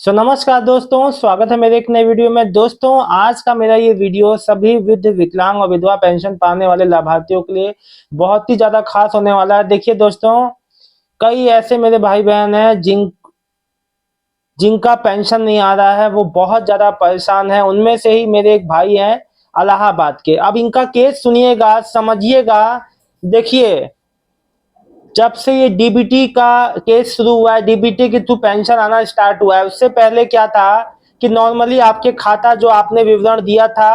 नमस्कार दोस्तों, स्वागत है मेरे एक नए वीडियो में। दोस्तों, आज का मेरा ये वीडियो सभी वृद्ध, विकलांग और विधवा पेंशन पाने वाले लाभार्थियों के लिए बहुत ही ज़्यादा खास होने वाला है। देखिए दोस्तों, कई ऐसे मेरे भाई बहन हैं जिनका पेंशन नहीं आ रहा है, वो बहुत ज़्यादा परेशान है। उनमें से ही मेरे एक भाई हैं इलाहाबाद के। अब इनका केस सुनिएगा, समझिएगा। देखिए, जब से ये डीबीटी का केस शुरू हुआ है, डीबीटी के थ्रू पेंशन आना स्टार्ट हुआ है, उससे पहले क्या था कि नॉर्मली आपके खाता जो आपने विवरण दिया था,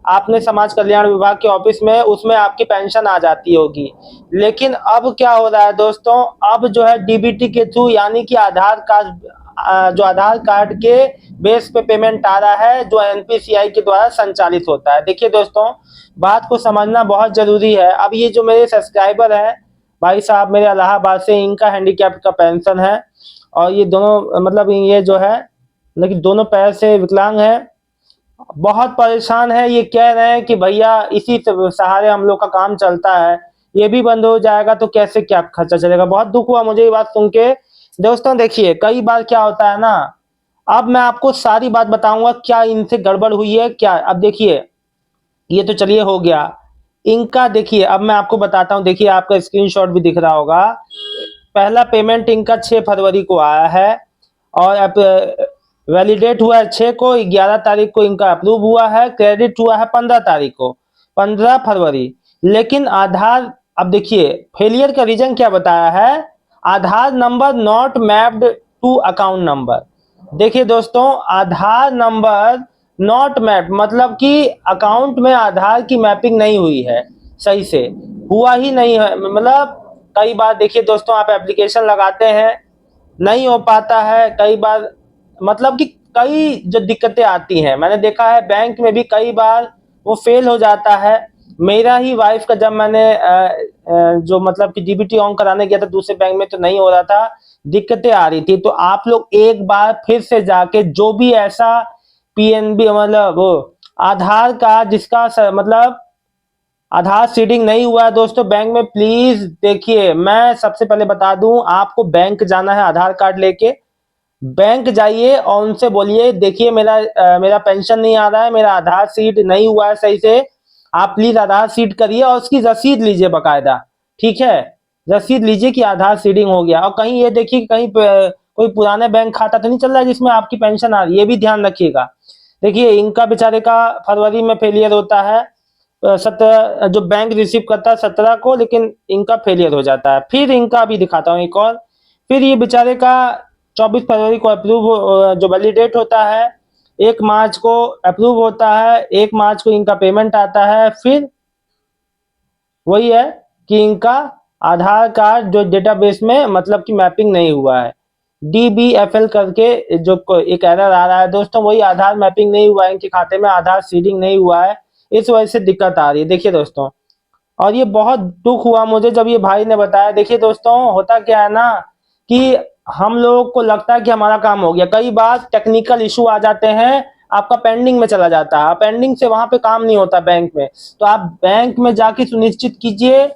आपने समाज कल्याण विभाग के ऑफिस में, उसमें आपकी पेंशन आ जाती होगी। लेकिन अब क्या हो रहा है दोस्तों, अब जो है डीबीटी के थ्रू, यानी कि आधार कार्ड, जो आधार कार्ड के बेस पे पेमेंट आ रहा है, जो एनपीसीआई के द्वारा संचालित होता है। देखिए दोस्तों, बात को समझना बहुत जरूरी है। अब ये जो मेरे सब्सक्राइबर है भाई साहब मेरे इलाहाबाद से, इनका हैंडीकैप का पेंशन है और ये दोनों मतलब ये जो है, लेकिन दोनों पैर से विकलांग है, बहुत परेशान है। ये कह रहे हैं कि भैया इसी सहारे हम लोग का काम चलता है, ये भी बंद हो जाएगा तो कैसे क्या खर्चा चलेगा। बहुत दुख हुआ मुझे ये बात सुन के। दोस्तों देखिए, कई बार क्या होता है ना, अब मैं आपको सारी बात बताऊंगा क्या इनसे गड़बड़ हुई है क्या। अब देखिए, ये तो चलिए हो गया इनका। देखिए अब मैं आपको बताता हूँ, देखिए आपका स्क्रीनशॉट भी दिख रहा होगा। पहला पेमेंट इनका 6 फरवरी को आया है और अब वैलिडेट हुआ है 6 को, 11 तारीख को इनका अप्रूव हुआ है, क्रेडिट हुआ है 15 तारीख को, 15 फरवरी। लेकिन आधार, अब देखिए फेलियर का रीजन क्या बताया है, Aadhaar number not mapped to account number. देखिए दोस्तों, आधार नंबर नॉट मैप मतलब कि अकाउंट में आधार की मैपिंग नहीं हुई है, सही से हुआ ही नहीं है। मतलब कई बार देखिए दोस्तों, आप एप्लीकेशन लगाते हैं, नहीं हो पाता है कई बार, मतलब कि कई जो दिक्कतें आती हैं, मैंने देखा है बैंक में भी कई बार वो फेल हो जाता है। मेरा ही वाइफ का जब मैंने जो मतलब कि डीबीटी ऑन कराने गया था दूसरे बैंक में, तो नहीं हो रहा था, दिक्कतें आ रही थी। तो आप लोग एक बार फिर से जाके, जो भी ऐसा पीएनबी मतलब वो आधार का जिसका मतलब आधार सीडिंग नहीं हुआ है दोस्तों, बैंक में प्लीज देखिए, मैं सबसे पहले बता दूं, आपको बैंक जाना है आधार कार्ड लेके, बैंक जाइए और उनसे बोलिए देखिए मेरा पेंशन नहीं आ रहा है, मेरा आधार सीड नहीं हुआ है सही से, आप प्लीज आधार सीड करिए और उसकी रसीद लीजिए बकायदा। ठीक है, रसीद लीजिए कि आधार सीडिंग हो गया। और कहीं ये देखिए कहीं कोई पुराने बैंक खाता तो नहीं चल रहा है जिसमें आपकी पेंशन आ रही है, ये भी ध्यान रखिएगा। देखिए इनका बेचारे का फरवरी में फेलियर होता है, 17 जो बैंक रिसीव करता है 17 को, लेकिन इनका फेलियर हो जाता है। फिर इनका भी दिखाता हूँ एक और, फिर ये बेचारे का 24 फरवरी को अप्रूव जो वैलिडेट होता है, 1 मार्च को अप्रूव होता है, 1 मार्च को इनका पेमेंट आता है। फिर वही है कि इनका आधार कार्ड जो डेटाबेस में मतलब कि मैपिंग नहीं हुआ है, DBFL करके जो एक एरर आ रहा है दोस्तों, वही आधार मैपिंग नहीं हुआ है, इनके खाते में आधार सीडिंग नहीं हुआ है, इस वजह से दिक्कत आ रही है। देखिए दोस्तों, और ये बहुत दुख हुआ मुझे जब ये भाई ने बताया। देखिए दोस्तों, होता क्या है ना कि हम लोगों को लगता है कि हमारा काम हो गया, कई बार टेक्निकल इशू आ जाते हैं, आपका पेंडिंग में चला जाता है, पेंडिंग से वहां पे काम नहीं होता बैंक में। तो आप बैंक में जाके सुनिश्चित कीजिए,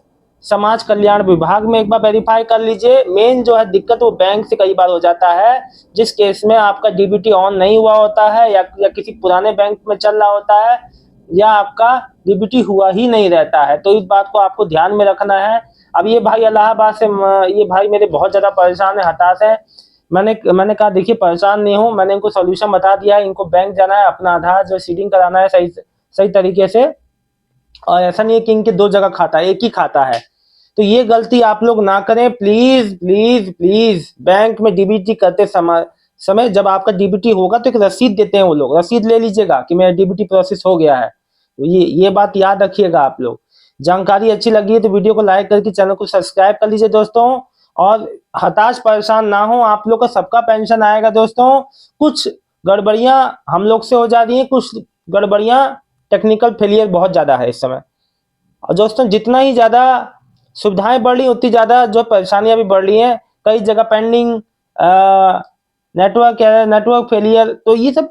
समाज कल्याण विभाग में एक बार वेरीफाई कर लीजिए। मेन जो है दिक्कत वो बैंक से कई बार हो जाता है, जिस केस में आपका डीबीटी ऑन नहीं हुआ होता है, या किसी पुराने बैंक में चल रहा होता है, या आपका डीबीटी हुआ ही नहीं रहता है। तो इस बात को आपको ध्यान में रखना है। अब ये भाई इलाहाबाद से, ये भाई मेरे बहुत ज्यादा परेशान है, हताश है। मैंने कहा देखिए परेशान नहीं हूँ, मैंने इनको सोल्यूशन बता दिया है, इनको बैंक जाना है, अपना आधार जो सीडिंग कराना है सही सही तरीके से। और ऐसा नहीं है कि इनके 2 जगह खाता है, एक ही खाता है। तो ये गलती आप लोग ना करें प्लीज प्लीज प्लीज। बैंक में डीबीटी करते समय जब आपका डीबीटी होगा तो एक रसीद देते हैं वो लोग, रसीद ले लीजिएगा कि मेरा डीबीटी प्रोसेस हो गया है। तो ये बात याद रखिएगा आप लोग। जानकारी अच्छी लगी है तो वीडियो को लाइक करके चैनल को सब्सक्राइब कर लीजिए दोस्तों। और हताश परेशान ना हो, आप लोग का सबका पेंशन आएगा दोस्तों। कुछ गड़बड़ियां हम लोग से हो जा रही हैं, कुछ गड़बड़ियां टेक्निकल फेलियर बहुत ज्यादा है इस समय। और दोस्तों, जितना ही ज्यादा सुविधाएं बढ़ रही उतनी ज्यादा जो परेशानियां भी बढ़ रही हैं, कई जगह पेंडिंग, नेटवर्क फेलियर, तो ये सब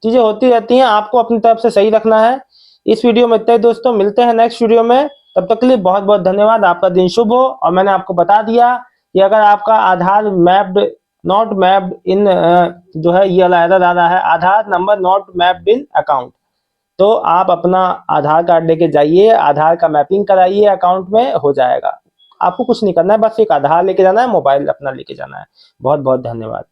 चीजें होती रहती हैं। आपको अपनी तरफ से सही रखना है। इस वीडियो में इतना ही दोस्तों, मिलते हैं नेक्स्ट वीडियो में, तब तक के लिए बहुत बहुत धन्यवाद। आपका दिन शुभ हो। और मैंने आपको बता दिया कि अगर आपका Aadhaar mapped not mapped in जो है ये वाला एरर आ रहा है, Aadhaar number not mapped in account. तो आप अपना आधार कार्ड लेके जाइए, आधार का मैपिंग कराइए अकाउंट में, हो जाएगा। आपको कुछ नहीं करना है, बस एक आधार लेके जाना है, मोबाइल अपना लेके जाना है। बहुत बहुत धन्यवाद।